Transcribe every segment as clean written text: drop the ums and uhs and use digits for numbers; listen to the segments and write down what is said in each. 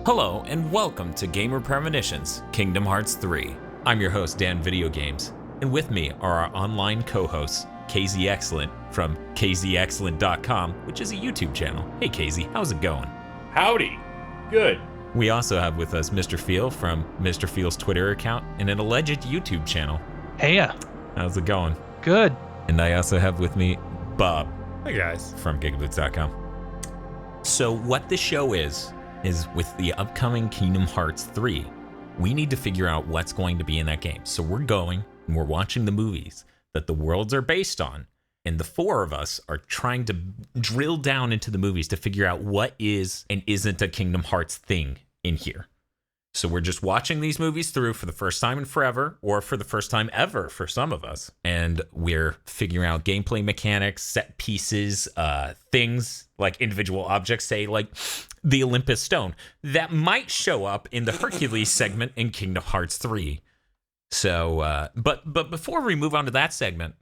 Hello and welcome to Gamer Premonitions, Kingdom Hearts 3. I'm your host, Dan Video Games, and with me are our online co-hosts, KZ Excellent from kzexcellent.com, which is a YouTube channel. Hey KZ, how's it going? Howdy. Good. We also have with us Mr. Feel from Mr. Feel's Twitter account and an alleged YouTube channel. Heya. How's it going? Good. And I also have with me Bob. Hey guys. From GigaBoots.com. So what the show is with the upcoming Kingdom Hearts 3, we need to figure out what's going to be in that game. So we're going and we're watching the movies that the worlds are based on, and the four of us are trying to drill down into the movies to figure out what is and isn't a Kingdom Hearts thing in here. So we're just watching these movies through for the first time in forever, or for the first time ever for some of us. And we're figuring out gameplay mechanics, set pieces, things like individual objects, say like the Olympus Stone, that might show up in the Hercules segment in Kingdom Hearts 3. So, but before we move on to that segment,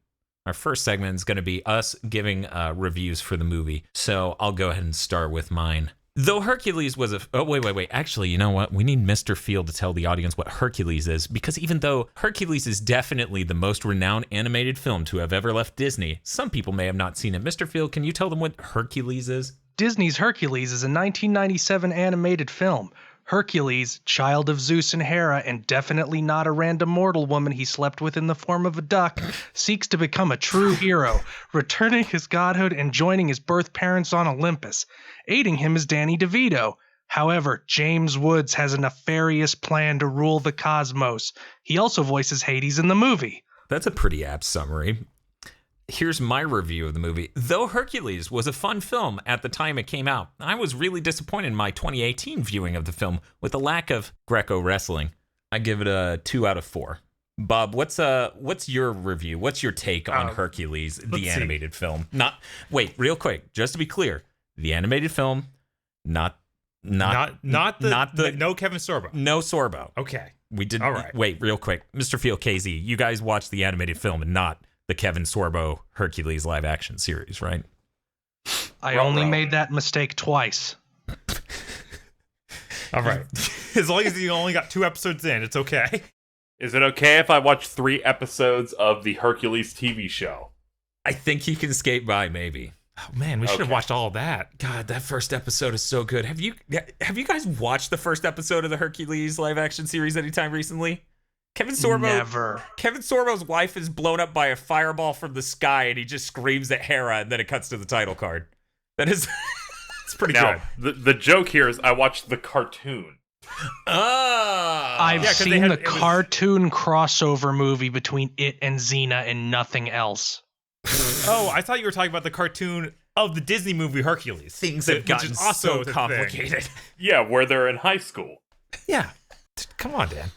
our first segment is going to be us giving reviews for the movie. So I'll go ahead and start with mine. Though Hercules was wait. Actually, you know what? We need Mr. Field to tell the audience what Hercules is, because even though Hercules is definitely the most renowned animated film to have ever left Disney, some people may have not seen it. Mr. Field, can you tell them what Hercules is? Disney's Hercules is a 1997 animated film. Hercules, child of Zeus and Hera, and definitely not a random mortal woman he slept with in the form of a duck, seeks to become a true hero, returning his godhood and joining his birth parents on Olympus. Aiding him is Danny DeVito. However, James Woods has a nefarious plan to rule the cosmos. He also voices Hades in the movie. That's a pretty apt summary. Here's my review of the movie. Though Hercules was a fun film at the time it came out, I was really disappointed in my 2018 viewing of the film with the lack of Greco wrestling. I give it a 2 out of 4. Bob, what's your review? What's your take on Hercules, the animated film? Real quick, just to be clear, the animated film, not the no Kevin Sorbo. No Sorbo. Okay. We did. All right. Wait, real quick, Mr. Field, KZ, you guys watched the animated film and not the Kevin Sorbo Hercules live action series, right? I only made that mistake twice. All right. As long as you only got 2 episodes in, it's okay. Is it okay if I watch 3 episodes of the Hercules TV show? I think he can skate by, maybe. Oh man, we should have watched all of that. God, that first episode is so good. Have you guys watched the first episode of the Hercules live action series anytime recently? Never. Kevin Sorbo's wife is blown up by a fireball from the sky, and he just screams at Hera, and then it cuts to the title card. That is, it's pretty good. The joke here is I watched the cartoon. I've seen the cartoon crossover movie between it and Xena and nothing else. Oh, I thought you were talking about the cartoon of the Disney movie Hercules. Things have gotten so complicated. Yeah, where they're in high school. Yeah. Come on, Dan.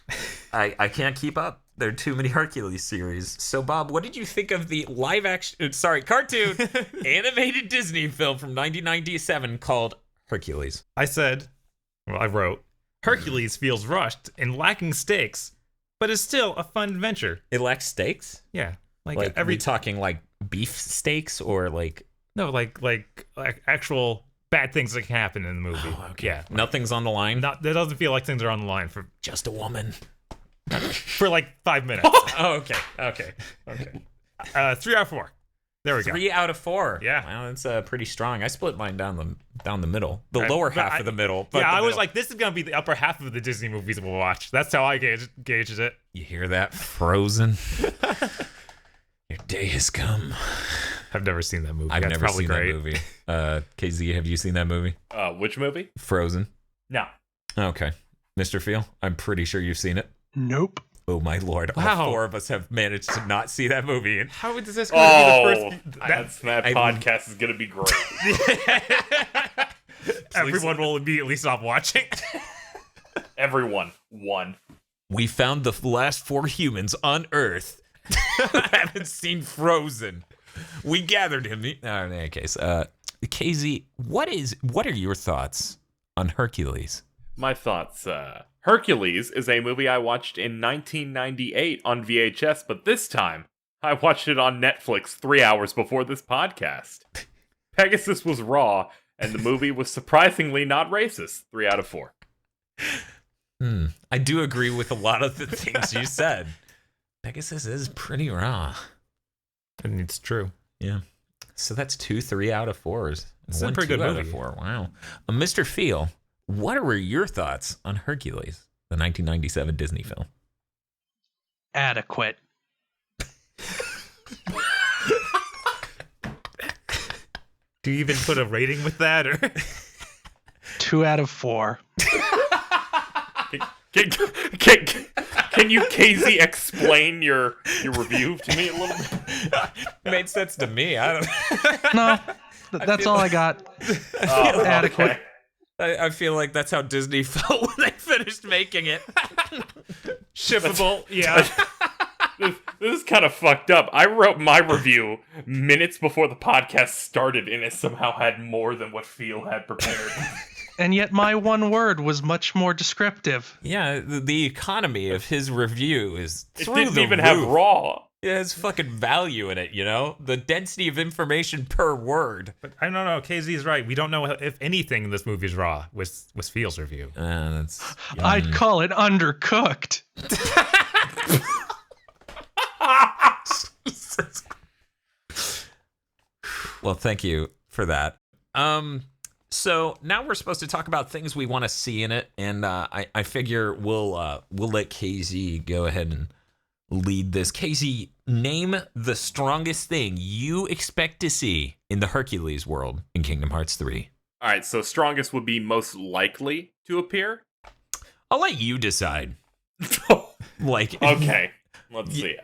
I can't keep up. There are too many Hercules series. So, Bob, what did you think of the cartoon animated Disney film from 1997 called Hercules? I wrote, Hercules feels rushed and lacking stakes, but is still a fun adventure. It lacks stakes? Yeah. Are we talking like beef steaks or like... No, like actual bad things that can happen in the movie. Oh, okay. Yeah. Nothing's on the line? That doesn't feel like things are on the line for just a woman. For like 5 minutes. Oh, okay. 3 out of 4. There we go. 3 out of 4. Yeah. Wow, that's pretty strong. I split mine down the middle. The lower half of the middle. But I was like, this is going to be the upper half of the Disney movies we'll watch. That's how I gauges it. You hear that, Frozen? Your day has come. I've never seen that movie. I've never seen that movie. KZ, have you seen that movie? Which movie? Frozen. No. Okay. Mr. Feel, I'm pretty sure you've seen it. Nope. Oh my lord! Wow. All 4 of us have managed to not see that movie. And how is this going to be the first? That podcast is going to be great. Everyone will immediately stop watching. Everyone. 1. We found the last 4 humans on Earth who haven't seen Frozen. We gathered him. In any case, KZ, what are your thoughts on Hercules? My thoughts, Hercules is a movie I watched in 1998 on VHS, but this time, I watched it on Netflix 3 hours before this podcast. Pegasus was raw, and the movie was surprisingly not racist. 3 out of 4. I do agree with a lot of the things you said. Pegasus is pretty raw. And it's true. Yeah. So that's 2 3 out of 4s. It's a 1 pretty 2 good out movie. of 4. Wow. Mr. Feel, what were your thoughts on Hercules, the 1997 Disney film? Adequate. Do you even put a rating with that, or 2 out of 4. Can you, KZ, explain your review to me a little bit? Made sense to me. I don't. No, that's all I got. Oh, Adequate. okay. I feel like that's how Disney felt when they finished making it. shippable? Yeah. This is kind of fucked up. I wrote my review minutes before the podcast started, and it somehow had more than what Feel had prepared. And yet my one word was much more descriptive. Yeah, the economy of his review is It through didn't the even roof. have raw. It has fucking value in it, you know? The density of information per word. But I don't know. KZ is right. We don't know if anything in this movie is raw. Was Feel's review? That's. I'd call it undercooked. Well, thank you for that. So now we're supposed to talk about things we want to see in it, and I figure we'll let KZ go ahead and lead this. KZ, name the strongest thing you expect to see in the Hercules world in Kingdom Hearts 3. All right, so strongest would be most likely to appear. I'll let you decide. Like, Okay, let's see.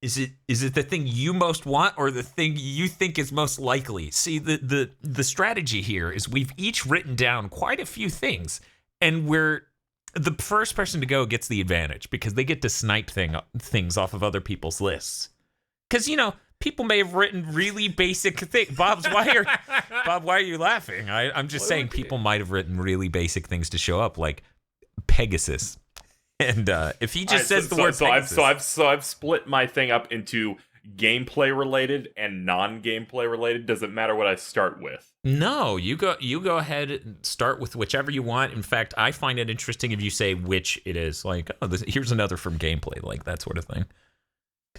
is it the thing you most want or the thing you think is most likely? See, the strategy here is we've each written down quite a few things, and the first person to go gets the advantage because they get to snipe things off of other people's lists. Because, you know, people may have written really basic things. Bob, why are you laughing? I'm just saying people might have written really basic things to show up, like Pegasus. And if he just says the word Pegasus. So I've split my thing up into gameplay related and non-gameplay related. Does it matter what I start with? No, you go ahead and start with whichever you want. In fact, I find it interesting if you say which it is. Like, here's another from gameplay, like that sort of thing.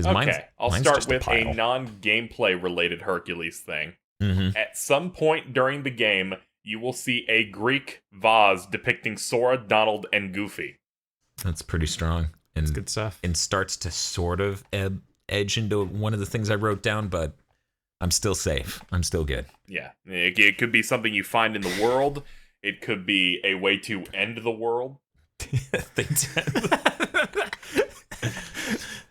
Okay, I'll mine's start just with a pile. non-gameplay related Hercules thing. Mm-hmm. At some point during the game, you will see a Greek vase depicting Sora, Donald, and Goofy. That's pretty strong. And It's good stuff. and starts to sort of edge into one of the things I wrote down, but I'm still safe. I'm still good. Yeah, it could be something you find in the world. It could be a way to end the world.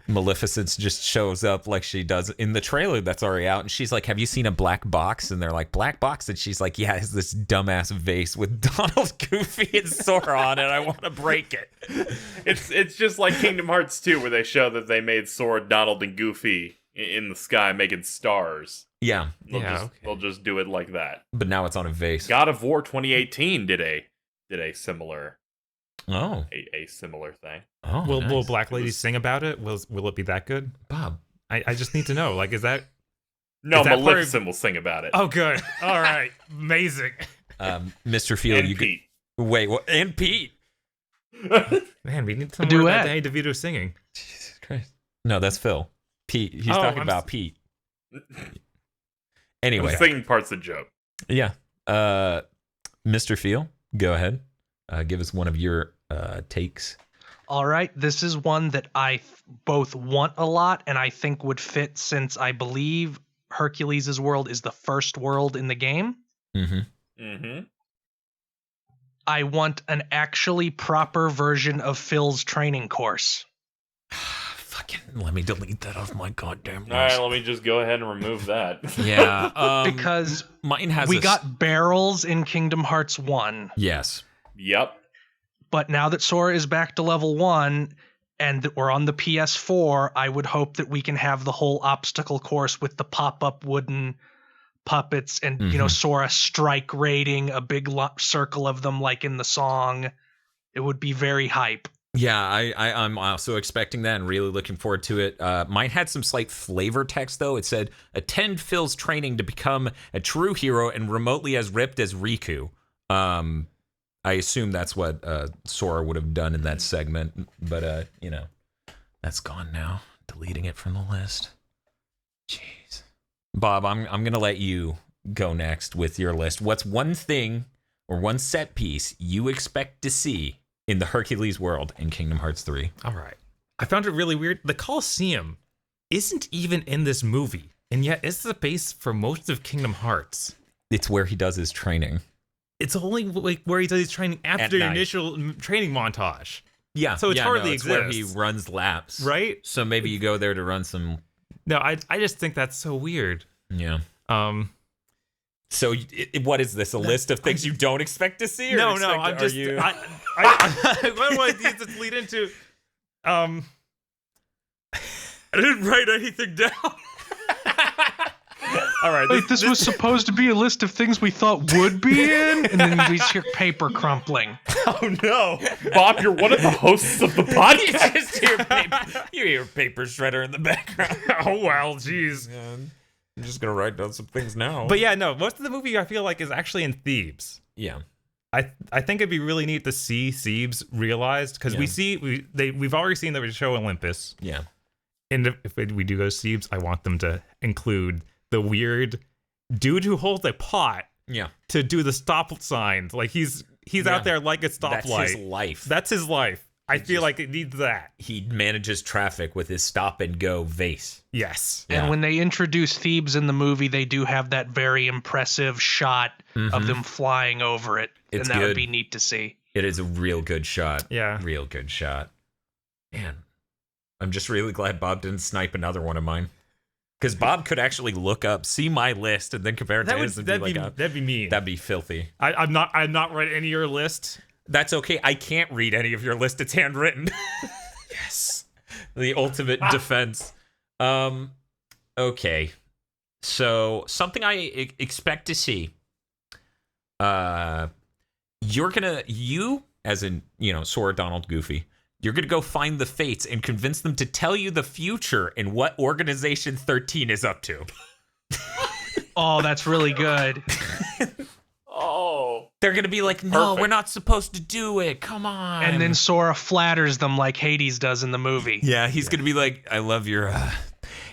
Maleficent just shows up like she does in the trailer that's already out, and she's like, have you seen a black box? And they're like, black box? And she's like, yeah, it's this dumbass vase with Donald, Goofy, and Sora on it. I want to break it. It's just like Kingdom Hearts 2, where they show that they made Sora, Donald, and Goofy in the sky making stars. Yeah, They'll just do it like that. but now it's on a vase. God of War 2018 did a similar Oh, a similar thing. oh, Will nice. Black Lady sing about it? Will it be that good? Bob? I just need to know. Like, is that? No, Is that Maleficent will sing about it. Oh, good. All right. Amazing. Mr. Field, and you Pete. wait, what? And Pete. Man, we need some A more about duet. Danny DeVito singing. Jesus Christ. No, that's Phil. Pete. He's Oh, talking I'm about Pete. The Anyway, singing part's a joke. yeah. Mr. Field, go ahead. Give us one of your takes. All right, this is one that I both want a lot and I think would fit since I believe Hercules' world is the first world in the game. Mm-hmm. Mm-hmm. I want an actually proper version of Phil's training course. Fucking let me delete that off my goddamn list. All right, let me just go ahead and remove that. Yeah, Because mine has. we got barrels in Kingdom Hearts 1, yes. Yep. but now that Sora is back to level 1 and that we're on the PS4, I would hope that we can have the whole obstacle course with the pop-up wooden puppets and, you know, Sora strike raiding a big circle of them like in the song. It would be very hype. Yeah, I'm also expecting that and really looking forward to it. Mine had some slight flavor text, though. It said, attend Phil's training to become a true hero and remotely as ripped as Riku. I assume that's what Sora would have done in that segment, but that's gone now. Deleting it from the list. Jeez. Bob, I'm going to let you go next with your list. What's one thing or one set piece you expect to see in the Hercules world in Kingdom Hearts 3? All right. I found it really weird. The Colosseum isn't even in this movie, and yet it's the base for most of Kingdom Hearts. It's where he does his training. It's only like where he does his training after the initial training montage. Yeah. So it hardly it's exists. where he runs laps. Right? So maybe you go there to run some... No, I just think that's so weird. Yeah. So what is this? A list of things you don't expect to see? Or No, I what do I need to lead into? I didn't write anything down. All right. Wait, this was supposed to be a list of things we thought would be in, and then we just hear paper crumpling. Oh no, Bob, you're one of the hosts of the podcast. You hear paper shredder in the background. Oh well, jeez. I'm just gonna write down some things now. But yeah, no. Most of the movie I feel like is actually in Thebes. Yeah. I think it'd be really neat to see Thebes realized because we've already seen the show Olympus. Yeah. And if we do go to Thebes, I want them to include the weird dude who holds a pot. Yeah. To do the stop signs, like he's out there like a stoplight. That's his life. That's his life. I feel like it needs that. He manages traffic with his stop and go vase. Yes. Yeah. And when they introduce Thebes in the movie, they do have that very impressive shot of them flying over it. It's and that good. would be neat to see. It is a real good shot. Yeah. Real good shot. Man, I'm just really glad Bob didn't snipe another one of mine. Because Bob could actually look up, see my list, and then compare it to his and be like, that'd be mean. that'd be filthy. I'm not read any of your list. That's okay. I can't read any of your list. It's handwritten. Yes. The ultimate defense. Okay. So something I expect to see. You as in, Sora, Donald, Goofy, you're going to go find the Fates and convince them to tell you the future and what Organization 13 is up to. Oh, that's really good. Oh. They're going to be like, no, Perfect. we're not supposed to do it. Come on. And then Sora flatters them like Hades does in the movie. Yeah, he's going to be like, I love your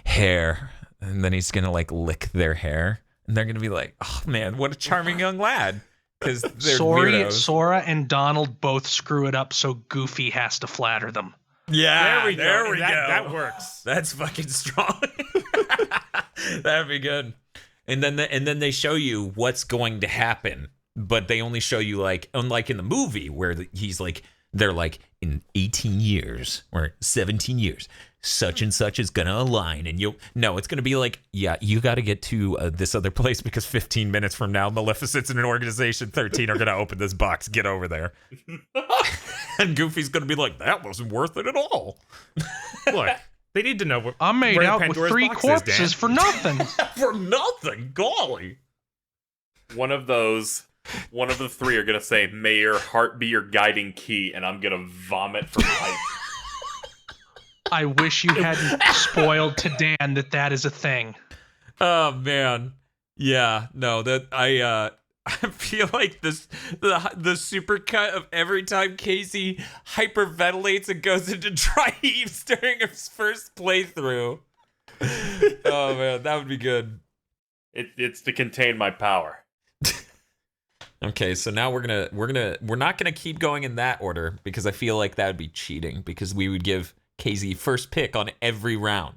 hair. And then he's going to like lick their hair. And they're going to be like, oh man, what a charming young lad. Because they're weirdos. Sora and Donald both screw it up, so Goofy has to flatter them. Yeah, there we go. That works. That's fucking strong. That'd be good. And then they show you what's going to happen, but they only show you like, unlike in the movie where they're like in 18 years or 17 years, such and such is gonna align, and it's gonna be like, yeah, you got to get to this other place because 15 minutes from now, Maleficent's and an Organization 13 are gonna open this box. Get over there. And Goofy's gonna be like, that wasn't worth it at all. Look, they need to know what I'm made where out Pandora's with 3 box is, Dan. corpses for nothing. For nothing, golly. One of the 3 are gonna say, "May your heart be your guiding key," and I'm gonna vomit from height. I wish you hadn't spoiled to Dan that is a thing. Oh man, yeah, no, that I feel like the supercut of every time Casey hyperventilates and goes into dry heaves during his first playthrough. Oh man, that would be good. It's to contain my power. Okay, so now we're not gonna keep going in that order because I feel like that would be cheating because we would give Casey first pick on every round.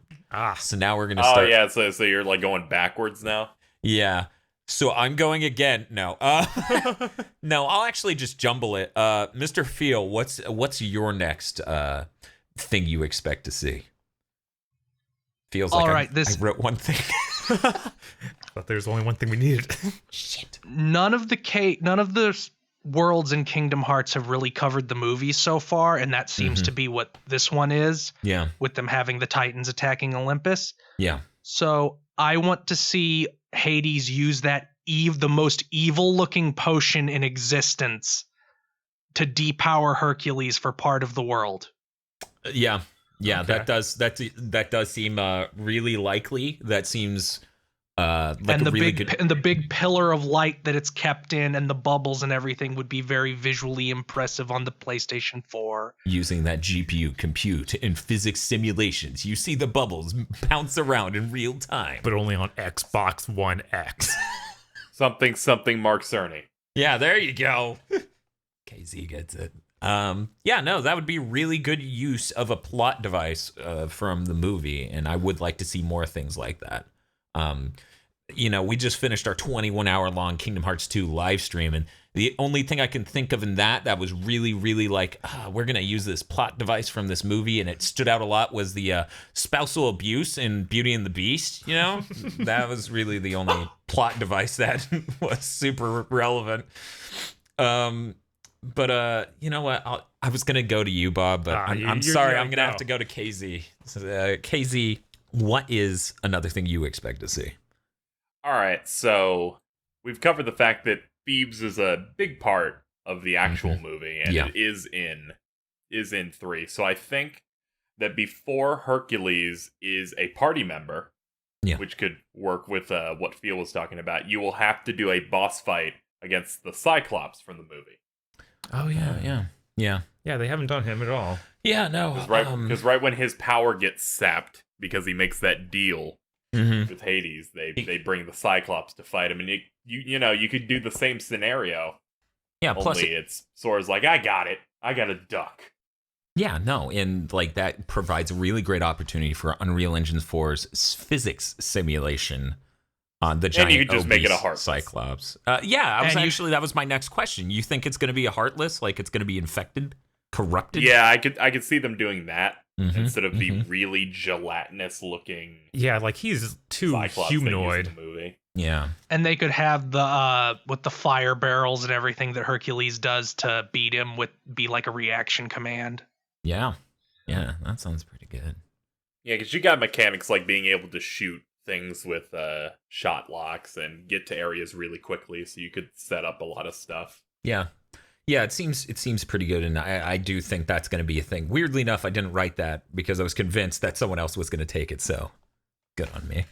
So now we're gonna start. Oh yeah, so you're like going backwards now. Yeah. So I'm going again. No. No, I'll actually just jumble it. Mr. Feel, what's your next thing you expect to see? Feels like All right, I wrote one thing. But there's only one thing we needed. Shit. None of the worlds in Kingdom Hearts have really covered the movies so far, and that seems to be what this one is. Yeah. With them having the Titans attacking Olympus. Yeah. So I want to see Hades use that the most evil-looking potion in existence to depower Hercules for part of the world. Yeah. Yeah, Okay. that does seem really likely. That seems And the really big and the big pillar of light that it's kept in, and the bubbles and everything would be very visually impressive on the PlayStation 4. using that GPU compute in physics simulations. You see the bubbles bounce around in real time. But only on Xbox One X. Something Mark Cerny. Yeah, there you go. KZ gets it. Yeah, no, that would be really good use of a plot device from the movie, and I would like to see more things like that. We just finished our 21-hour-long Kingdom Hearts 2 live stream, and the only thing I can think of in that was really, really like, we're going to use this plot device from this movie, and it stood out a lot, was the spousal abuse in Beauty and the Beast, That was really the only plot device that was super relevant. But you know what? I was going to go to you, Bob, but I'm sorry. I'm going to have to go to KZ. KZ, what is another thing you expect to see? All right, so we've covered the fact that Thebes is a big part of the actual movie, and it is in 3. So I think that before Hercules is a party member, which could work with what Phil was talking about, you will have to do a boss fight against the Cyclops from the movie. Oh yeah. Yeah, they haven't done him at all. Yeah, no. Because right when his power gets sapped, because he makes that deal with Hades, they bring the Cyclops to fight him, and you could do the same scenario. Yeah, only plus it's Sora's like, I got a duck. Yeah, no, and like that provides a really great opportunity for Unreal Engine 4's physics simulation on the giant, and you could just make it a heartless Cyclops. That was my next question. You think it's going to be a heartless, like it's going to be infected, corrupted? Yeah, I could see them doing that instead of the really gelatinous looking. Yeah, like he's too Cyclops humanoid. in the movie. Yeah, And they could have the with the fire barrels and everything that Hercules does to beat him be like a reaction command. yeah, that sounds pretty good. Yeah, because you got mechanics like being able to shoot things with shot locks and get to areas really quickly, so you could set up a lot of stuff. Yeah, it seems pretty good, and I do think that's going to be a thing. Weirdly enough, I didn't write that because I was convinced that someone else was going to take it, so good on me.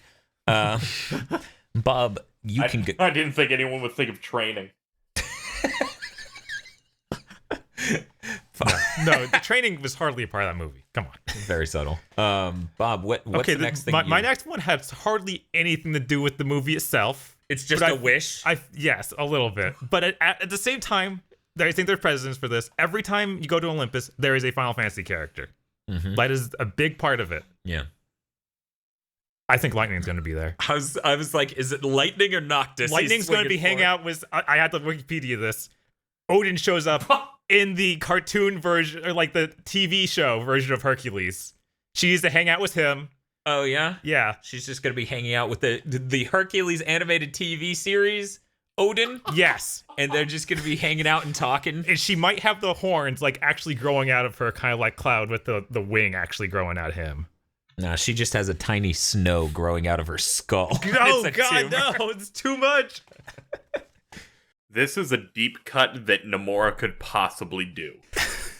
Bob, I didn't think anyone would think of training. No, the training was hardly a part of that movie. Come on. Very subtle. Bob, what's the next thing? My next one has hardly anything to do with the movie itself. It's just a wish? Yes, a little bit. But at the same time, I think there's precedence for this. Every time you go to Olympus, there is a Final Fantasy character. That is a big part of it. Yeah. I think Lightning's going to be there. I was like, is it Lightning or Noctis? Lightning's going to be hanging out with... I had to Wikipedia this. Odin shows up in the cartoon version, or like the TV show version of Hercules. She needs to hang out with him. Oh, yeah? Yeah. She's just going to be hanging out with the Hercules animated TV series, Odin? Yes. And they're just going to be hanging out and talking? And she might have the horns, like, actually growing out of her, kind of like Cloud with the wing actually growing out of him. No, she just has a tiny snow growing out of her skull. Oh, God, no. It's too much. This is a deep cut that Nomura could possibly do.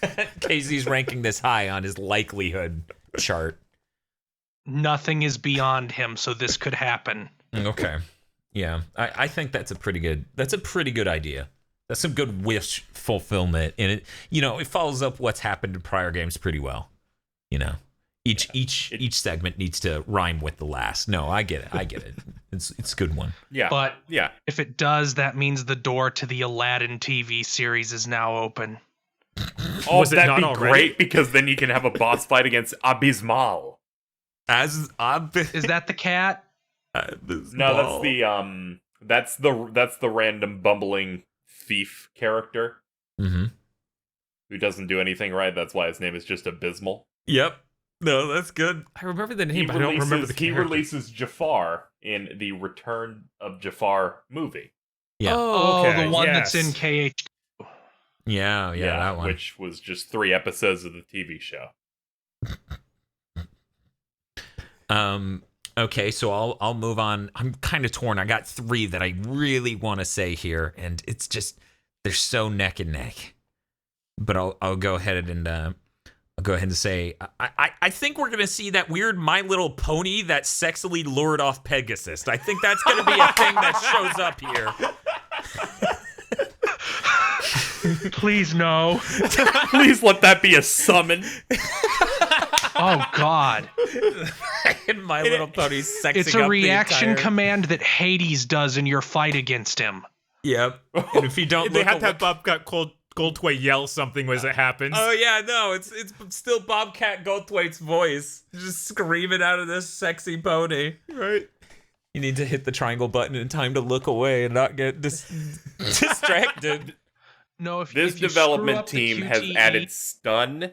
KZ's ranking this high on his likelihood chart. Nothing is beyond him, so this could happen. Okay. Yeah, I think that's a pretty good idea. That's some good wish fulfillment, and it follows up what's happened in prior games pretty well. Each segment needs to rhyme with the last. No, I get it. It's a good one. Yeah. But yeah, if it does, that means the door to the Aladdin TV series is now open. Oh, Was it that'd not be already? great, because then you can have a boss fight against Abismal. As Is that the cat? No, that's the random bumbling thief character who doesn't do anything right. That's why his name is just Abysmal. Yep. No, that's good. I remember the name, but I don't remember the He character. releases Jafar in the Return of Jafar movie. Yeah. Oh, okay, the one yes. that's in KH. Yeah, that one. Which was just 3 episodes of the TV show. Okay, so I'll move on. I'm kind of torn. I got 3 that I really want to say here, and it's just they're so neck and neck. But I'll go ahead and I'll go ahead and say, I think we're going to see that weird My Little Pony that sexily lured off Pegasus. I think that's going to be a thing that shows up here. Please, no. Please let that be a summon. Oh, God. And My Little Pony's sexing It's up a the reaction entire... command that Hades does in your fight against him. Yep. And if you don't They look have to have Bobcat Goldthwait yell something as it happens. Oh yeah, no, it's still Bobcat Goldthwait's voice, just screaming out of this sexy pony. Right. You need to hit the triangle button in time to look away and not get distracted. No, if This if you development screw up the team has QTE added stun,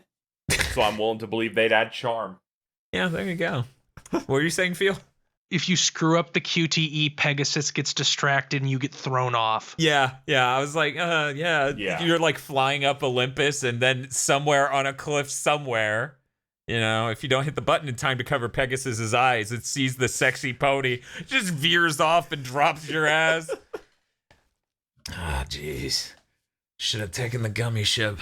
so I'm willing to believe they'd add charm. Yeah, there you go. What were you saying, Phil? If you screw up the QTE, Pegasus gets distracted and you get thrown off. Yeah. I was like, yeah. You're like flying up Olympus and then somewhere on a cliff somewhere, if you don't hit the button in time to cover Pegasus's eyes, it sees the sexy pony, just veers off and drops your ass. Ah, jeez. Should have taken the gummy ship.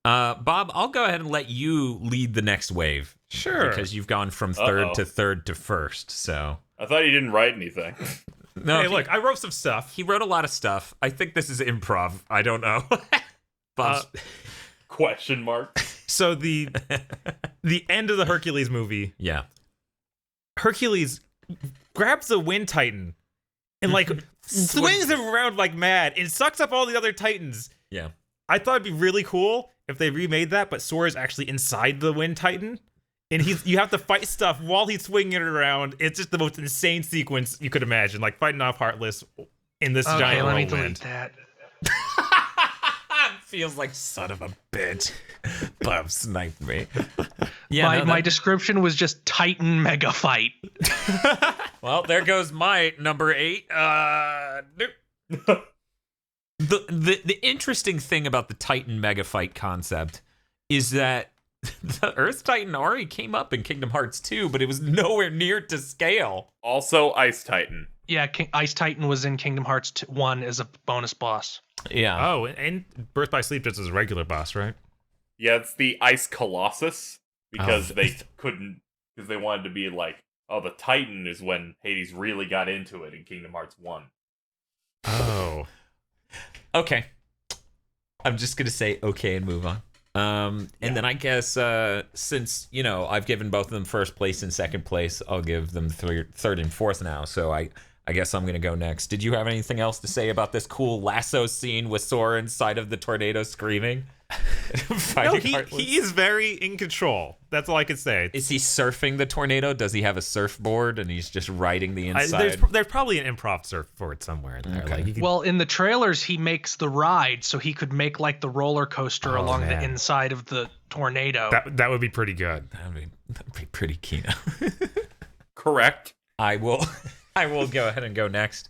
Bob, I'll go ahead and let you lead the next wave. Sure. Because you've gone from third to first, so... I thought he didn't write anything. No, Hey, look, I wrote some stuff. he wrote a lot of stuff. I think this is improv. I don't know. Bob's... Question mark. So the end of the Hercules movie, yeah. Hercules grabs the Wind Titan and like swings him around like mad and sucks up all the other Titans. Yeah. I thought it'd be really cool if they remade that, but Sora is actually inside the Wind Titan, and you have to fight stuff while he's swinging it around. It's just the most insane sequence you could imagine, like fighting off Heartless in this giant let me whirlwind. delete that. Feels like son of a bitch. Bob sniped me. Yeah. My description was just Titan mega fight. Well, there goes my number 8. Nope. The interesting thing about the Titan mega fight concept is that the Earth Titan already came up in Kingdom Hearts 2, but it was nowhere near to scale. Also, Ice Titan. Yeah, Ice Titan was in Kingdom Hearts 1 as a bonus boss. Yeah. Oh, and Birth by Sleep just as a regular boss, right? Yeah, it's the Ice Colossus because they couldn't, because they wanted to be like, oh, the Titan is when Hades really got into it in Kingdom Hearts 1. Oh. Okay. I'm just gonna say okay and move on. And then I guess since I've given both of them first place and second place, I'll give them third and fourth now. So I guess I'm gonna go next. Did you have anything else to say about this cool lasso scene with Sora inside of the tornado screaming? No, he is very in control. That's all I can say. Is he surfing the tornado? Does he have a surfboard and he's just riding the inside? There's probably an improv surfboard somewhere in there. Okay. Like, Well, in the trailers, he makes the ride, so he could make like the roller coaster along the inside of the tornado. that would be pretty good. That'd be pretty Kino. Correct. I will go ahead and go next.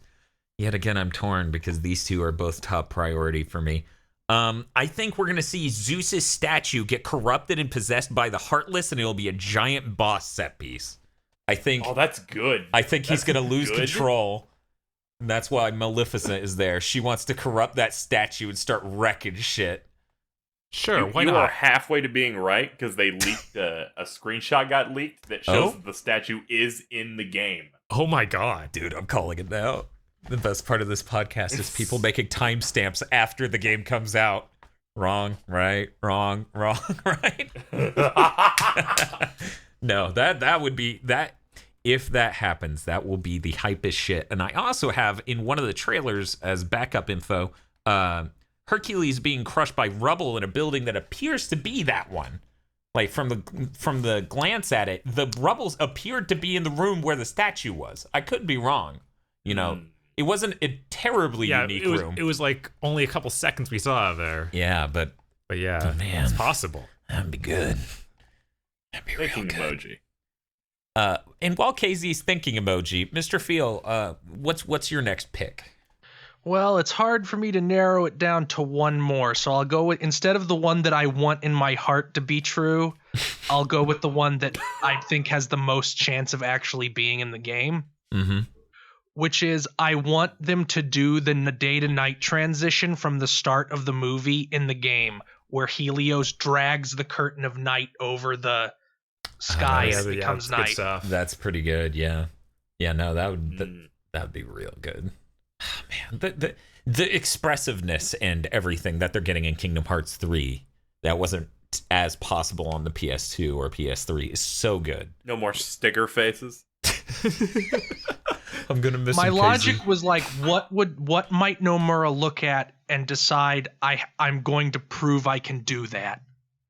Yet again, I'm torn because these two are both top priority for me. I think we're going to see Zeus's statue get corrupted and possessed by the Heartless, and it'll be a giant boss set piece. I think. Oh, that's good. I think he's going to lose good. control. And that's why Maleficent is there. She wants to corrupt that statue and start wrecking shit. Sure, why you not? are halfway to being right because they leaked a screenshot got leaked that shows that the statue is in the game. Oh my god. Dude, I'm calling it now. The best part of this podcast is people making timestamps after the game comes out. Wrong, right, wrong, right. No, that would be that. If that happens, that will be the hypest shit. And I also have in one of the trailers as backup info, Hercules being crushed by rubble in a building that appears to be that one. Like from the glance at it, the rubbles appeared to be in the room where the statue was. I could be wrong, It wasn't a terribly unique room. It was like only a couple seconds we saw there. Yeah, but yeah, man, it's possible. That'd be good. That'd be real Thinking good. emoji. And while KZ's thinking emoji, Mr. Feel, what's your next pick? Well, it's hard for me to narrow it down to one more, so I'll go with, instead of the one that I want in my heart to be true, I'll go with the one that I think has the most chance of actually being in the game. Mm-hmm. Which is, I want them to do the day to night transition from the start of the movie in the game, where Helios drags the curtain of night over the sky Yeah, and it becomes that's good night. stuff. That's pretty good. Yeah. Yeah, no, that would be real good. Oh, man, the expressiveness and everything that they're getting in Kingdom Hearts 3 that wasn't as possible on the PS2 or PS3 is so good. No more sticker faces. I'm gonna miss My him, logic was like, what might Nomura look at and decide I'm going to prove I can do that?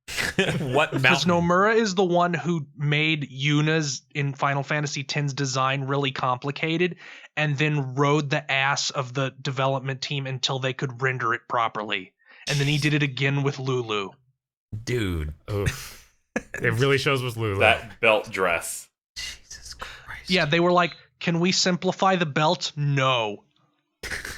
Casey. What Because mountain? Nomura is the one who made Yuna's in Final Fantasy X's design really complicated and then rode the ass of the development team until they could render it properly. And then he did it again with Lulu. Dude. Oof. It really shows with Lulu. That belt dress. Jesus Christ. Yeah, they were like, can we simplify the belt? No.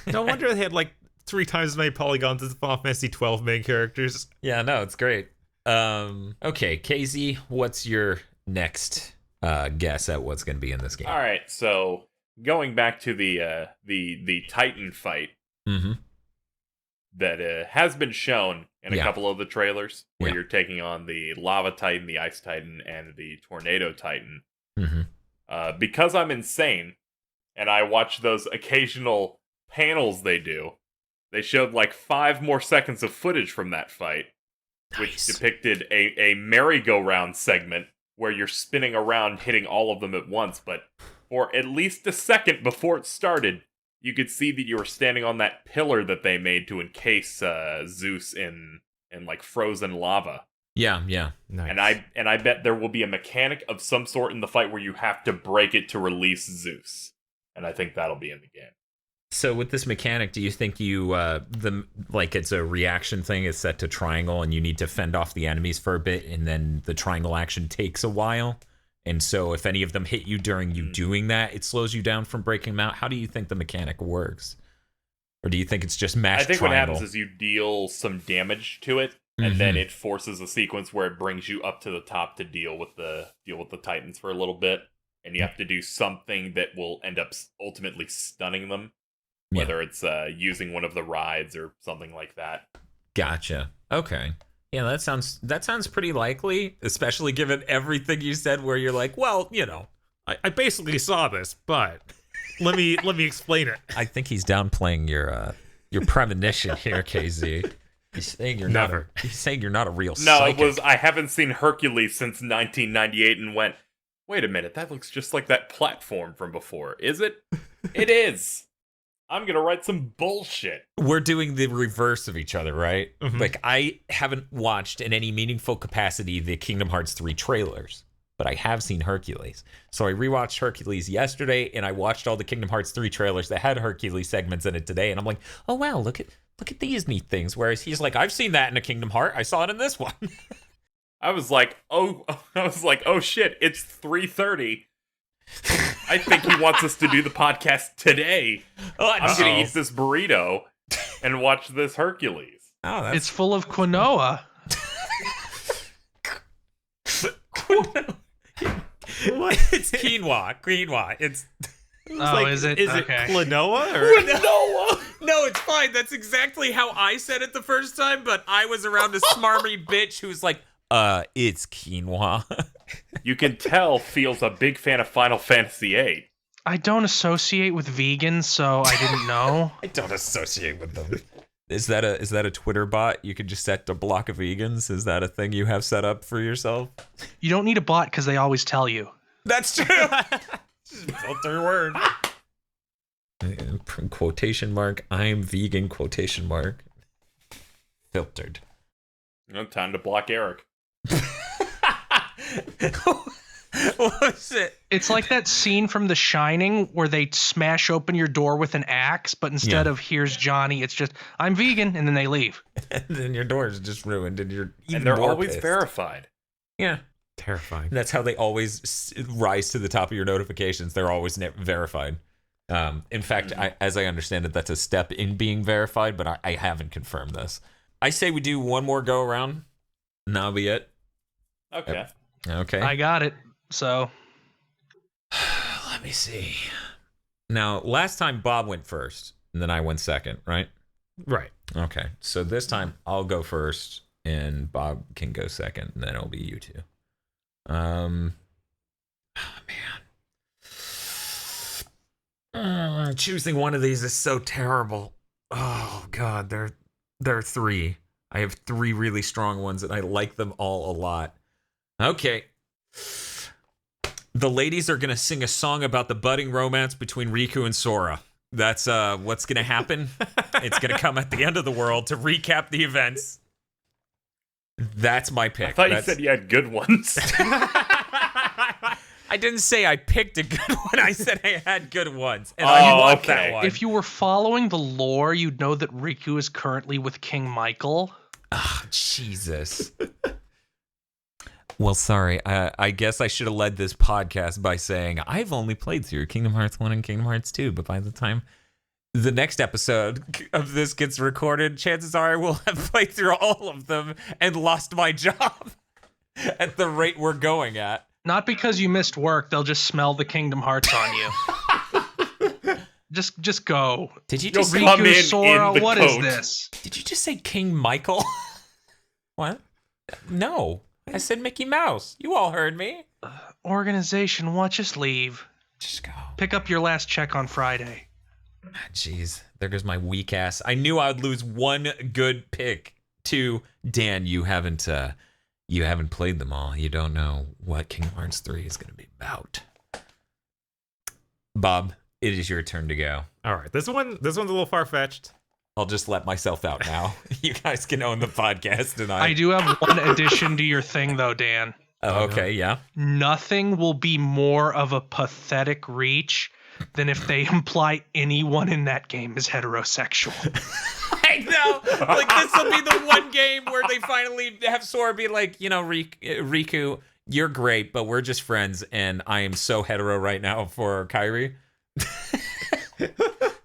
No wonder they had like 3 times as many polygons as Final Fantasy 12 main characters. Yeah, no, it's great. Okay, Casey, what's your next guess at what's going to be in this game? All right, so going back to the Titan fight Mm-hmm. that has been shown in a Yeah. couple of the trailers, where Yeah. you're taking on the Lava Titan, the Ice Titan, and the Tornado Titan. Mm-hmm. Because I'm insane, and I watch those occasional panels they do, they showed like 5 more seconds of footage from that fight, which Nice. depicted a merry-go-round segment where you're spinning around hitting all of them at once, but for at least a second before it started, you could see that you were standing on that pillar that they made to encase Zeus in like frozen lava. Yeah, yeah. Nice. And I bet there will be a mechanic of some sort in the fight where you have to break it to release Zeus. And I think that'll be in the game. So with this mechanic, do you think you it's a reaction thing? It's set to triangle, and you need to fend off the enemies for a bit, and then the triangle action takes a while. And so if any of them hit you during you doing that, it slows you down from breaking them out. How do you think the mechanic works? Or do you think it's just mashed I think triangle? what happens is you deal some damage to it, and then it forces a sequence where it brings you up to the top to deal with the Titans for a little bit, and you have to do something that will end up ultimately stunning them. Yeah. Whether it's using one of the rides or something like that. Gotcha. Okay. Yeah, that sounds pretty likely, especially given everything you said where you're like, well, you know. I basically saw this, but let me explain it. I think he's downplaying your premonition here, KZ. He's saying you're not a real No, psychic. it was I haven't seen Hercules since 1998 and went, wait a minute, that looks just like that platform from before. Is it? It is. I'm gonna write some bullshit. We're doing the reverse of each other, right? Mhm. Like, I haven't watched in any meaningful capacity the Kingdom Hearts 3 trailers, but I have seen Hercules. So I rewatched Hercules yesterday, and I watched all the Kingdom Hearts 3 trailers that had Hercules segments in it today, and I'm like, oh wow, look at these neat things. Whereas he's like, I've seen that in a Kingdom Heart. I saw it in this one. I was like, oh shit, it's 3:30. I think he wants us to do the podcast today. I'm gonna eat this burrito and watch this Hercules. Oh, that's It's full of quinoa. What? it's quinoa. It's Oh, is it? Is Okay. it Klonoa or no, it's fine. That's exactly how I said it the first time, but I was around a smarmy bitch who's like, it's quinoa. You can tell Feels a big fan of Final Fantasy VIII. I don't associate with vegans, so I didn't know. I don't associate with them. Is that a Twitter bot you could just set to block vegans? Is that a thing you have set up for yourself? You don't need a bot because they always tell you. That's true. Filter word. Quotation mark. I'm vegan. Quotation mark. Filtered. Time to block Eric. What was it? It's like that scene from The Shining where they smash open your door with an axe, but instead of here's Johnny, it's just I'm vegan, and then they leave. And then your door is just ruined, and you're even And they're more always pissed. verified. Yeah. terrifying? That's how they always rise to the top of your notifications. They're always verified. In fact, as I understand it, that's a step in being verified, but I haven't confirmed this. I say we do one more go around, and that'll be it. Okay. Okay. I got it. So Let me see. Now, last time Bob went first, and then I went second, right? Right. Okay. So this time I'll go first, and Bob can go second, and then it'll be you two. Choosing one of these is so terrible. Oh God, there are three. I have three really strong ones, and I like them all a lot. Okay. The ladies are gonna sing a song about the budding romance between Riku and Sora. That's what's gonna happen. It's gonna come at the end of the world to recap the events. That's my pick. I thought you said you had good ones. I didn't say I picked a good one. I said I had good ones, and I want that one. If you were following the lore, you'd know that Riku is currently with King Michael. Oh, Jesus. Well, sorry. I guess I should have led this podcast by saying I've only played through Kingdom Hearts 1 and Kingdom Hearts 2, but by the time the next episode of this gets recorded, chances are I will have played through all of them and lost my job at the rate we're going at. Not because you missed work, they'll just smell the Kingdom Hearts on you. Just go. Did you just You'll come Riku, in Sora, the what is coat. this? Did you just say King Michael? What? No. I said Mickey Mouse. You all heard me. Organization, what? Just leave. Just go. Pick up your last check on Friday. Jeez, there goes my weak ass. I knew I would lose one good pick. Two, Dan, you haven't played them all. You don't know what Kingdom Hearts 3 is going to be about. Bob, it is your turn to go. All right, this one's a little far-fetched. I'll just let myself out now. You guys can own the podcast tonight. I do have one addition to your thing, though, Dan. Oh, okay, yeah. Nothing will be more of a pathetic reach than if they imply anyone in that game is heterosexual. I know. Like, this will be the one game where they finally have Sora be like, you know, Riku, you're great, but we're just friends, and I am so hetero right now for Kairi.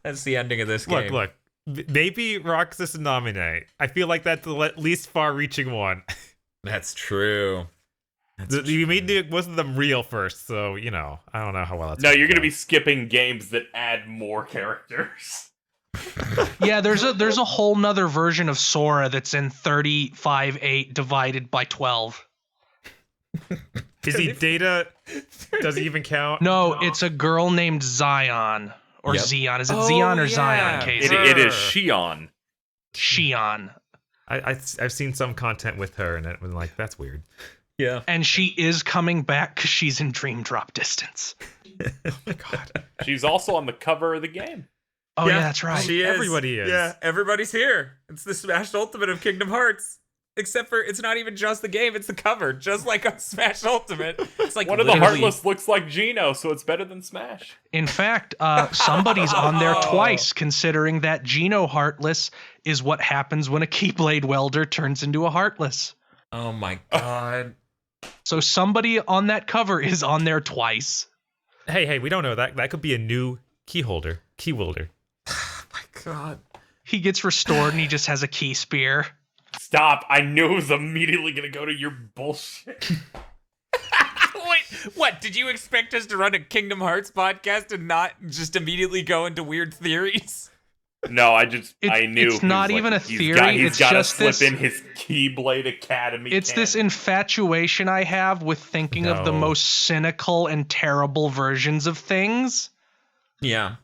That's the ending of this game. Look. Maybe Roxas and Naminé. I feel like that's the least far-reaching one. That's true. You made most of them real first, so, you know, I don't know how well that's No, you're going to be skipping games that add more characters. Yeah, there's a whole nother version of Sora that's in 35.8 divided by 12. Is he Data? Does he even count? No, it's a girl named Zion. Or Yep. Zion. Is it Oh, Zion or yeah. Zion, Casey? It is Shion. Shion. I've seen some content with her, and it was like, that's weird. Yeah. And she is coming back because she's in Dream Drop Distance. Oh my god. She's also on the cover of the game. Oh, yeah, that's right. She is. Everybody is. Yeah, everybody's here. It's the Smash Ultimate of Kingdom Hearts. Except for it's not even just the game, it's the cover. Just like on Smash Ultimate. It's like One of the literally- Heartless looks like Geno, so it's better than Smash. In fact, somebody's on there twice, considering that Geno Heartless is what happens when a Keyblade welder turns into a Heartless. Oh my god. So somebody on that cover is on there twice. Hey, we don't know that. That could be a new key wielder. Oh my god. He gets restored and he just has a key spear. Stop. I knew it was immediately going to go to your bullshit. Wait, what? Did you expect us to run a Kingdom Hearts podcast and not just immediately go into weird theories? No, I knew it's he not was even a he's theory, He's it's got to just slip this- in his Keyblade Academy. It's this canon. infatuation I have with thinking of the No. most cynical and terrible versions of things. Yeah.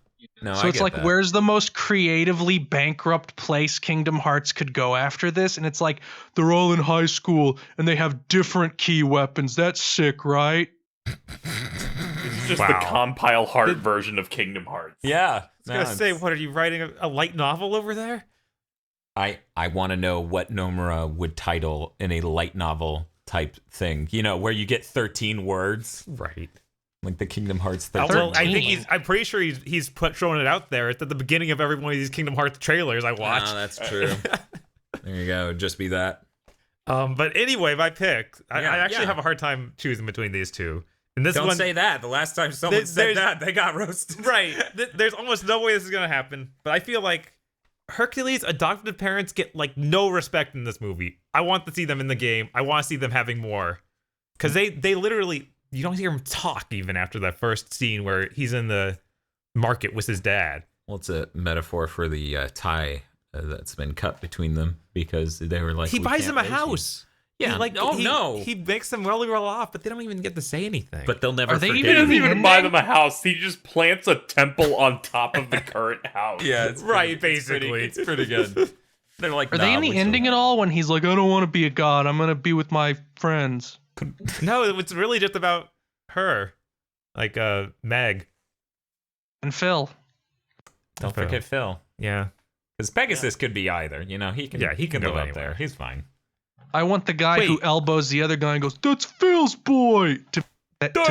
No, So it's like, where's the most creatively bankrupt place Kingdom Hearts could go after this? And it's like, they're all in high school and they have different key weapons. That's sick, right? It's just Wow. the compile heart version of Kingdom Hearts. Yeah. I was gonna say, what are you writing a light novel over there? I want to know what Nomura would title in a light novel type thing. You know, where you get 13 words, Right. like the Kingdom Hearts Oh, 13. well, I think 13. I'm pretty sure he's throwing it out there. It's at the beginning of every one of these Kingdom Hearts trailers I watch. Oh, that's true. There you go. Just be that. But anyway, my pick. I actually yeah. have a hard time choosing between these two. And this Don't one, say that. The last time someone said there's- that, they got roasted. right? There's almost no way this is gonna happen. But I feel like Hercules' adoptive parents get like no respect in this movie. I want to see them in the game. I want to see them having more, because they literally, you don't hear him talk even after that first scene where he's in the market with his dad. Well, it's a metaphor for the Thai that's been cut between them because they were like, He "We buys can't him a raise you." house. Yeah. No. He makes them really well off, but they don't even get to say anything. But they'll never Are they forget He even you. doesn't in the even buy ending? them a house. He just plants a temple on top of the current house. Yeah, it's Right, pretty- basically. It's pretty good. They're like, Are they in the ending at all when he's like, I don't want to be a god. I'm going to be with my friends. No, it's really just about her. Like, Meg. And Phil. Don't forget Phil. Yeah. Because Pegasus could be either. You know, he can go live up anywhere. there. He's fine. I want the guy Wait. who elbows the other guy and goes, "That's Phil's boy," to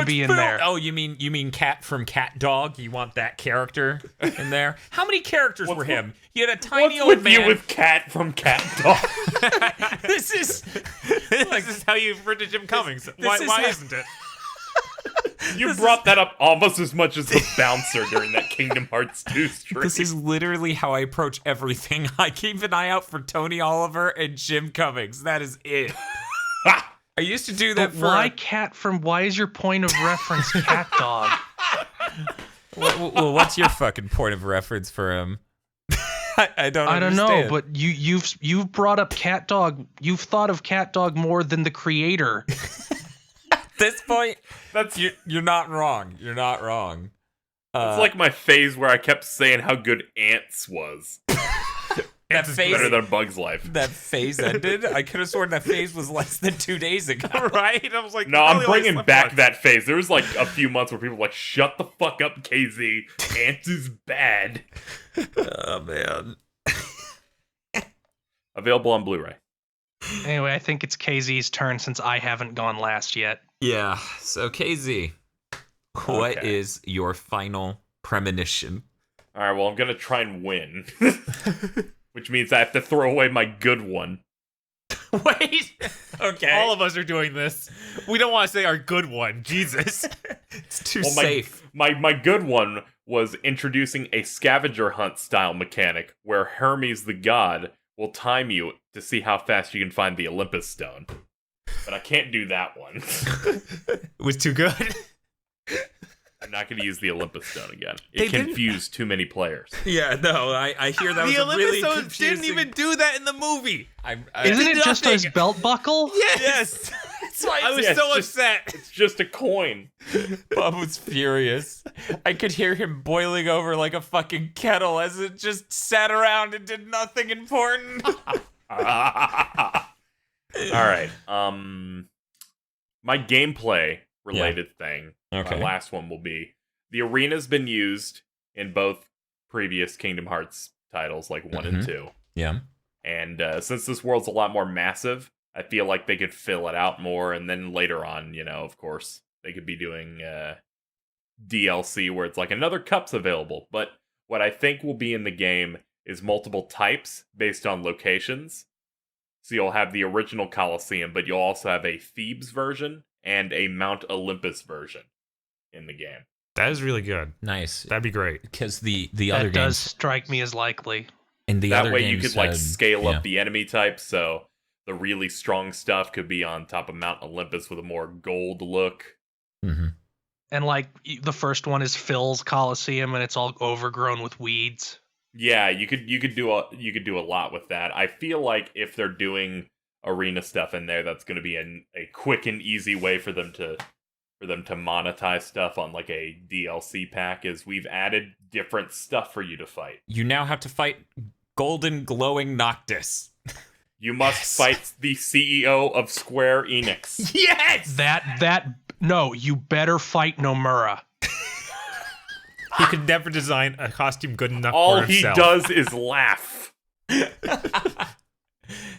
be in Phil! there. Oh, you mean Cat from Cat Dog? You want that character in there? How many characters were him? He had a tiny What's old with man. you with Cat from Cat Dog? This is This is how you refer to Jim Cummings. Why isn't it? You brought that up almost as much as the bouncer during that Kingdom Hearts 2 stream. This is literally how I approach everything. I keep an eye out for Tony Oliver and Jim Cummings. That is it. I used to do that But for why is your point of reference Cat Dog? well, what's your fucking point of reference for him? I don't know, understand. but you've brought up Cat Dog. You've thought of Cat Dog more than the creator. At this point, That's you're not wrong. You're not wrong. it's like my phase where I kept saying how good Ants was. that phase. Better than Bug's Life. That phase ended. I could have sworn that phase was less than 2 days ago. Right? I was like, No, I'm probably only bringing slept back once. that phase. There was like a few months where people were like, shut the fuck up, KZ. Ants is bad. Oh man. Available on Blu-ray. Anyway, I think it's KZ's turn since I haven't gone last yet. Yeah. So KZ, what Okay. is your final premonition? All right, well, I'm going to try and win. Which means I have to throw away my good one. Wait. Okay. All of us are doing this. We don't want to say our good one. Jesus. It's too Well, safe. My good one was introducing a scavenger hunt style mechanic where Hermes the god will time you to see how fast you can find the Olympus stone. But I can't do that one. It was too good. I'm not going to use the Olympus stone again. They It didn't- confused too many players. Yeah, no, I hear that was The a really Olympus Stones confusing. didn't even do that in the movie. Isn't did it just nothing. his belt buckle? Yes. That's why I was Yeah, it's so just- upset. It's just a coin. Bob was furious. I could hear him boiling over like a fucking kettle as it just sat around and did nothing important. All right. My gameplay related thing. Okay. My last one will be the arena's been used in both previous Kingdom Hearts titles, like 1 and Mhm. 2. Yeah. And since this world's a lot more massive, I feel like they could fill it out more. And then later on, of course, they could be doing DLC where it's like another cup's available. But what I think will be in the game is multiple types based on locations. So you'll have the original Colosseum, but you'll also have a Thebes version and a Mount Olympus version in the game. That is really good. Nice. That'd be great. Because the other That does games strike me as likely. and the That other way you games could had- scale yeah. up the enemy types, so the really strong stuff could be on top of Mount Olympus with a more gold look. Mhm. And the first one is Phil's Coliseum, and it's all overgrown with weeds. Yeah, you could do a lot with that. I feel like if they're doing arena stuff in there, that's going to be a quick and easy way for them to monetize stuff on like a DLC pack. Is we've added different stuff for you to fight. You now have to fight golden glowing Noctis. You must fight the CEO of Square Enix. Yes. No, you better fight Nomura. He could never design a costume good enough All for he himself. does is laugh.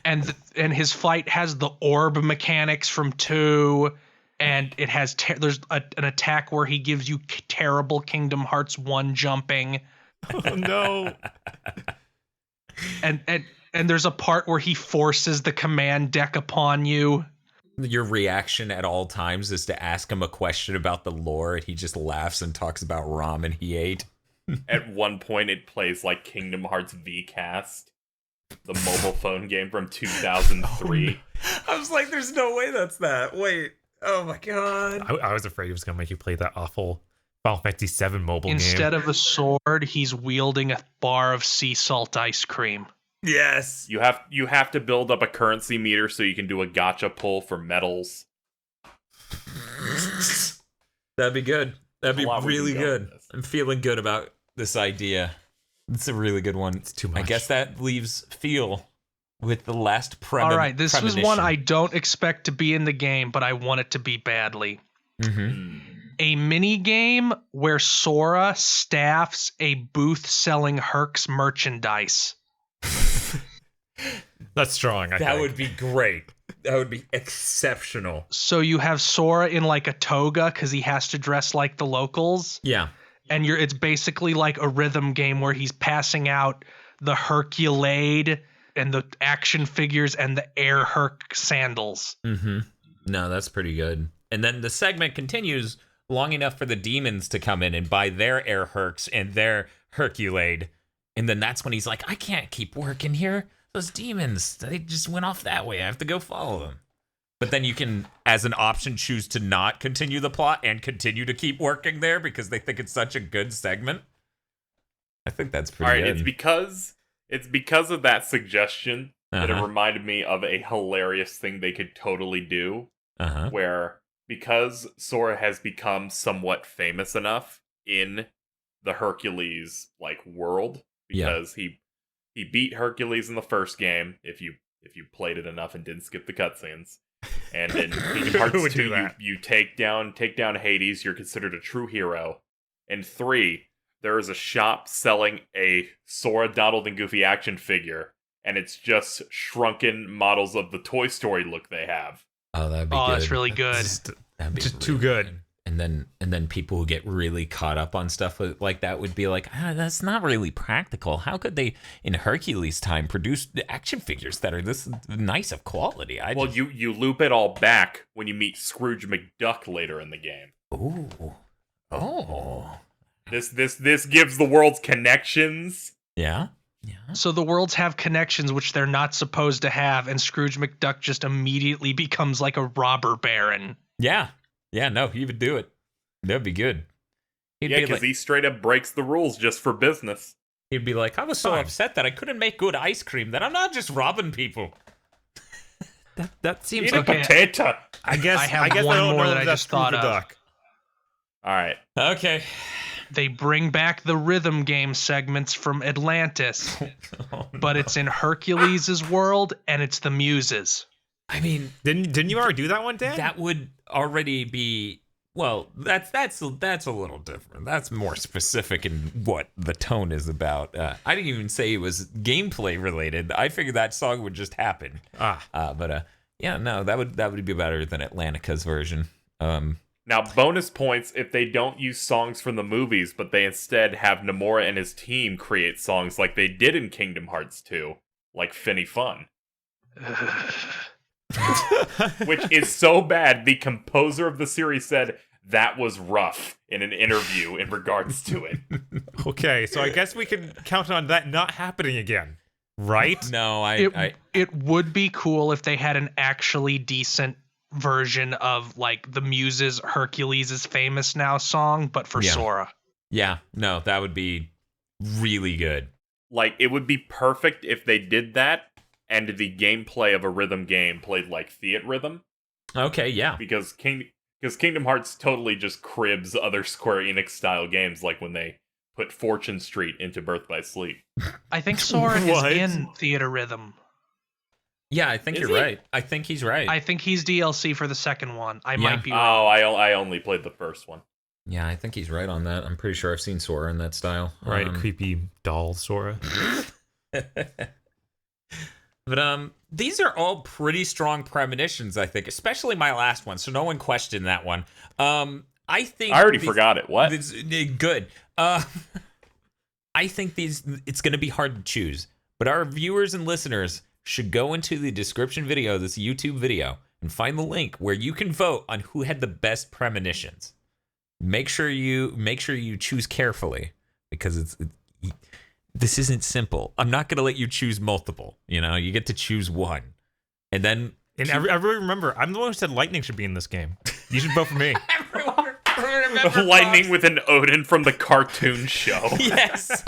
And his fight has the orb mechanics from 2, and it has there's an attack where he gives you terrible Kingdom Hearts 1 jumping, Oh, no. and there's a part where he forces the command deck upon you. Your reaction at all times is to ask him a question about the lore, and he just laughs and talks about ramen he ate. At one point, it plays like Kingdom Hearts VCast, the mobile phone game from 2003. I was like, "There's no way that's that." Wait. Oh my god. I was afraid he was going to make you play that awful Final Fantasy VII mobile game. Instead of a sword, he's wielding a bar of sea salt ice cream. Yes. You have to build up a currency meter so you can do a gacha pull for medals. That'd be good. That'd be A lot we can really go good. with this. I'm feeling good about this idea. It's a really good one. It's too much. I guess that leaves Feel with the last All right, this was one I premonition. don't expect to be in the game, but I want it to be badly. Mm-hmm. A mini game where Sora staffs a booth selling Herc's merchandise. That's strong. I That think. would be great. That would be exceptional. So you have Sora in like a toga because he has to dress like the locals, Yeah. and it's basically like a rhythm game where he's passing out the Herculade and the action figures and the Air Herc sandals. Mm-hmm. No, that's pretty good. And then the segment continues long enough for the demons to come in and buy their Air Hercs and their Herculade. And then that's when he's like, I can't keep working here. Those demons, they just went off that way. I have to go follow them. But then you can, as an option, choose to not continue the plot and continue to keep working there because they think it's such a good segment. I think that's pretty All right, good. it's because of that suggestion that it Uh-huh. reminded me of a hilarious thing they could totally do, Uh-huh. where because Sora has become somewhat famous enough in the Hercules like world, because he beat Hercules in the first game, if you played it enough and didn't skip the cutscenes. And in Kingdom Who Hearts would 2, do that? you take down Hades, you're considered a true hero. In 3, there is a shop selling a Sora, Donald, and Goofy action figure, and it's just shrunken models of the Toy Story look they have. Oh, that'd be Oh, good. that's really good. That'd be Just too really good. And then people who get really caught up on stuff like that would be like, that's not really practical. How could they, in Hercules time, produce action figures that are this nice of quality? You loop it all back when you meet Scrooge McDuck later in the game. Ooh. Oh. This gives the worlds connections. Yeah. Yeah. So the worlds have connections which they're not supposed to have, and Scrooge McDuck just immediately becomes like a robber baron. Yeah. Yeah, no, he would do it. That'd be good. He'd Yeah, be because like, he straight up breaks the rules just for business. he'd be like, I was so Fine. upset that I couldn't make good ice cream that I'm not just robbing people. That seems Eat a like Okay. potato. I guess I have guess one don't more know that if I that's just thought true for of. Duck. All right. Okay. They bring back the rhythm game segments from Atlantis, but it's in Hercules' world and it's the Muses. I mean, Didn't you already do that one, Dan? that would already be, well, that's a little different. That's more specific in what the tone is about. I didn't even say it was gameplay related. I figured that song would just happen. But yeah, no, that would be better than Atlantica's version. Now, bonus points if they don't use songs from the movies, but they instead have Nomura and his team create songs like they did in Kingdom Hearts 2, like Finny Fun. Which is so bad, the composer of the series said that was rough in an interview in regards to it. Okay, so I guess we can count on that not happening again, right? No, It would be cool if they had an actually decent version of like the Muses Hercules is famous now song, but for Yeah. Sora. yeah, no, that would be really good. Like, it would be perfect if they did that, and the gameplay of a rhythm game played like Theat Rhythm, Okay, yeah. because Kingdom Hearts totally just cribs other Square Enix style games, like when they put Fortune Street into Birth by Sleep. I think Sora What? is in Theater Rhythm. Yeah, I think Is you're he? right. I think he's right. I think he's DLC for the second one. I Yeah. might be wrong. Oh, I only played the first one. Yeah, I think he's right on that. I'm pretty sure I've seen Sora in that style. Right, creepy doll Sora. But these are all pretty strong premonitions, I think, especially my last one. So no one questioned that one. I think I already forgot it. What? Good. I think it's going to be hard to choose, but our viewers and listeners should go into the description video, this YouTube video, and find the link where you can vote on who had the best premonitions. Make sure you choose carefully, because this isn't simple. I'm not going to let you choose multiple. You get to choose one, and then And I really remember, I'm the one who said lightning should be in this game. You should vote for me. everyone remember Lightning Fox. with an Odin from the cartoon show. Yes.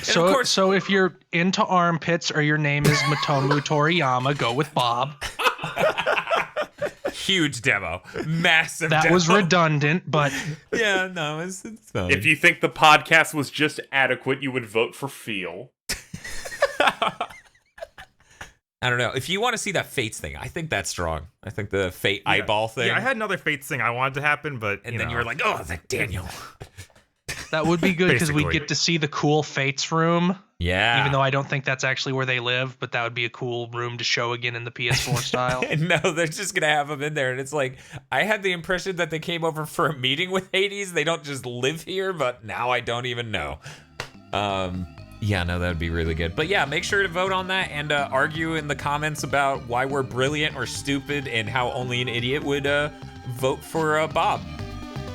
So if you're into armpits or your name is Matomu Toriyama, go with Bob. Huge demo. Massive That demo. was redundant, but Yeah, no, it's fine. If you think the podcast was just adequate, you would vote for Feel. I don't know. If you want to see that Fates thing, I think that's strong. I think the Fate eyeball thing. Yeah, I had another Fates thing I wanted to happen, but and then you were like, oh, that Daniel. that would be good because we'd Basically. get to see the cool Fates room. Yeah. Even though I don't think that's actually where they live, but that would be a cool room to show again in the PS4 style. No, they're just going to have them in there. And it's like, I had the impression that they came over for a meeting with Hades. They don't just live here, but now I don't even know. Yeah, no, that would be really good. But yeah, make sure to vote on that and argue in the comments about why we're brilliant or stupid and how only an idiot would vote for Bob.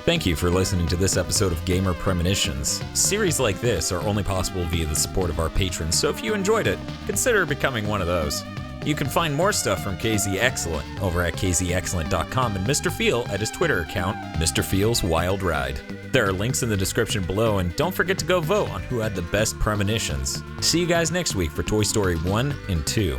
Thank you for listening to this episode of Gamer Premonitions. Series like this are only possible via the support of our patrons, so if you enjoyed it, consider becoming one of those. You can find more stuff from KZ Excellent over at kzexcellent.com and Mr. Feel at his Twitter account, Mr. Feel's Wild Ride. There are links in the description below, and don't forget to go vote on who had the best premonitions. See you guys next week for Toy Story 1 and 2.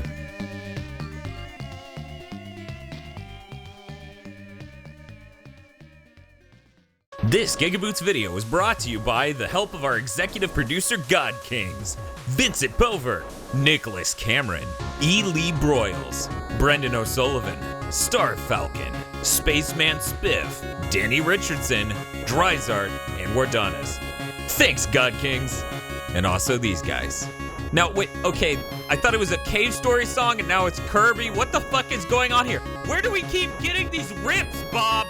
This GigaBoots video was brought to you by the help of our executive producer God Kings, Vincent Pover, Nicholas Cameron, E. Lee Broyles, Brendan O'Sullivan, Star Falcon, Spaceman Spiff, Danny Richardson, Dryzart, and Wardanas. Thanks, God Kings. And also these guys. Now, wait, okay, I thought it was a Cave Story song and now it's Kirby. What the fuck is going on here? Where do we keep getting these rips, Bob?